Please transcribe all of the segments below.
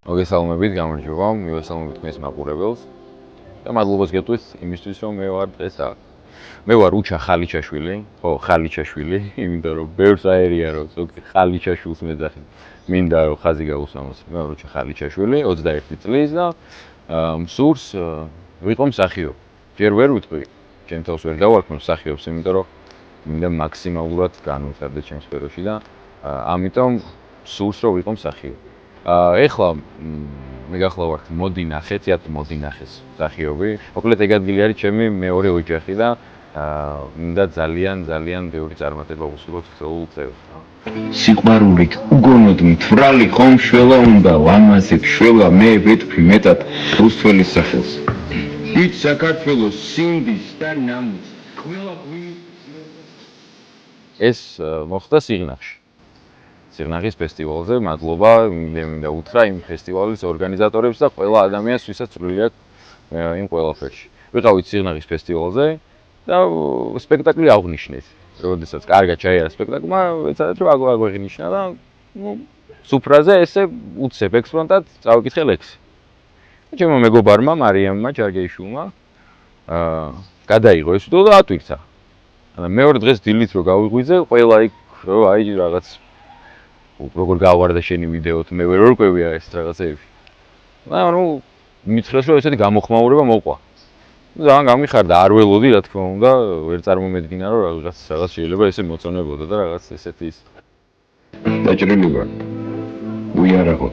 მოგესალმებით, გამარჯობა, მივესალმებით mes მაყურებელს. და მადლობას გეტყვით იმისთვის, რომ მე ვარ დღეს აქ. მე ვარ უჩა ხალიჩაშვილი, ხო, ხალიჩაშვილი, იმიტომ რომ ბევრს აერია რომ ზოგი ხალიჩაშვილს მეძახი. მინდა რომ ხაზი გაუსამოს. მე ვარ უჩა ხალიჩაშვილი, 21 წლის და მსურს ვიყო მსახიობ. ჯერ ვერ ვიტყვი, ჩემ თავს ვერ დავარქმევ მსახიობს, იმიტომ რომ მინდა მაქსიმალურად განვიხადე ჩემს სფეროში და ამიტომ მსურს რომ ვიყო მსახიობ. ეხლა მე გახლავართ მოდი ნახეთ, იათ მოდი ნახეს მსახიობი. მოკლედ ეგ ადგილი არის ჩემი მეორე ოჯახი და მინდა ძალიან ბევრი წარმატება ვუსურვოთ ხელ წელს. სიყვარულით უგონოდ მთვრალი ხომ შველა უნდა, ლამაზებ შველა მე ვეთქვი მეტად რუსთველის სახელს. ვით საქართველოს სინდის და ნამის ყველა ეს მოხდა სიღნაღში. სიღნაღის ფესტივალზე, მადლობა მინდა უთხრა იმ ფესტივალის ორგანიზატორებს და ყველა ადამიანს, ვისაც წვლილი აქვს იმ ყველაფერში. ვიყავით სიღნაღის ფესტივალზე და სპექტაკლი აღნიშნეს. როდესაც კარგად ჩაიარა სპექტაკლმა, ეცადეთ რომ აღვეღინიშნა და სუფრაზე ესე უცებ ექსპრონტად წავიკითხე ლექსი. ჩემო მეგობარმა მარიამმა ჯარგეიშვილმა გადაიღო ეს ვიდეო და ატვირცა. მეორე დღეს დილით რო გავიღვიძე, ყველა იქ რო აი რაღაც როგორ გავარდა შენი ვიდეოთ, მე ვერ ვერკვევია ეს რაღაცეები. ანუ მითხრეს რომ ესეთი გამოხმაურება მოყვა. ძალიან გამიხარდა, არ ველოდი რა თქმა უნდა, ვერ წარმომედგინა რომ რაღაც შეიძლება ესე მოწონებოდა და რაღაც ესეთი ის. დაჭრილი ვარ. უიარაღო.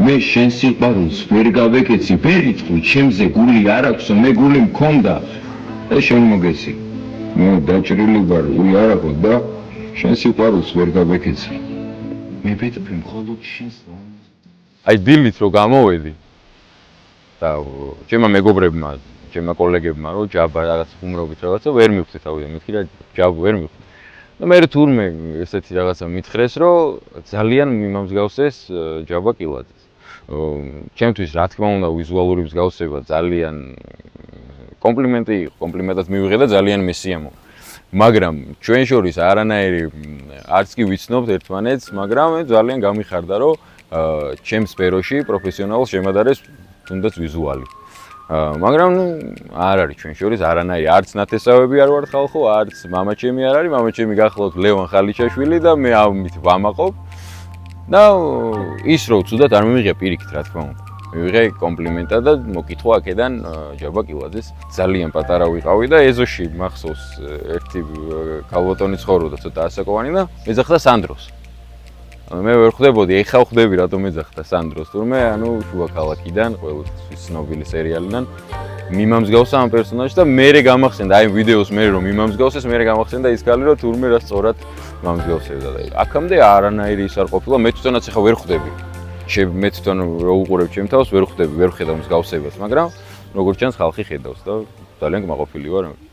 მე შენ სიყვარულს ვერ გავეკეცი, ვერ იტყვი, ჩემზე გული არ აქვს, მე გული მქონდა და შენ მოგეცი. მე დაჭრილი ვარ, უიარაღო და შენ სიყვარულს ვერ გავეკეცი. მე ვეთქვი მხოლოდ შენს აი დილით რო გამოვედი და ჩემმა მეგობრებმა, ჩემმა კოლეგებმა რო ჯაბა რაღაც ხუმრობით რაღაცა ვერ მივხვდი თავიდან, მეთქი რა ჯაბა ვერ მივხვდი. და მე თურმე ესეთი რაღაცა მითხრეს, რომ ძალიან მიმამსგავსეს ჯაბა კილაძეს. ჩემთვის რა თქმა უნდა ვიზუალური მსგავსება ძალიან კომპლიმენტი იყო, კომპლიმენტად მივიღე და ძალიან მესიამო. მაგრამ ჩვენ შორის არანაირი არც კი ვიცნობთ ერთმანეთს, მაგრამ ძალიან გამიხარდა რომ ჩემს სფეროში პროფესიონალს შემადარეს თუნდაც ვიზუალი. მაგრამ არ არის ჩვენ შორის არანაირი არც ნათესავები არ ვარ ხალხო, არც მამაჩემი არ არის, მამაჩემი გახლავთ ლევან ხალიჩაშვილი და მე ამით ვამაყობ. და ის რო ცუდად არ მივიღე პირიქით რა თქმა უნდა. მივიღე კომპლიმენტად და მოკითხვა აქედან ჯაბა კილაძეს. ძალიან პატარა ვიყავი და ეზოში მახსოვს ერთი ქალბატონი ცხოვრობდა ცოტა ასაკოვანი და ეძახდა სანდროს. მე ვერ ხვდებოდი, ეხა ვხვდები რატომ ეძახდა სანდროს, თურმე ანუ შუა ქალაქიდან, ყოველთვის ცნობილი სერიალიდან მიმამსგავსა ამ პერსონაჟს და მერე გამახსენდა აი ვიდეოს მერე რომ მიმამსგავსეს, მერე გამახსენდა ის ქალი რომ თურმე რა სწორად მომსგავსებდა და აქამდე არანაირი ის არ ყოფილა, მე თვითონაც ეხა ვერ ხვდები. მე თვითონ რო უყურებ ჩემ თავს ვერ ხვდები, ვერ ხედავ მსგავსებას, მაგრამ როგორც ჩანს ხალხი ხედავს და ძალიან კმაყოფილი ვარ.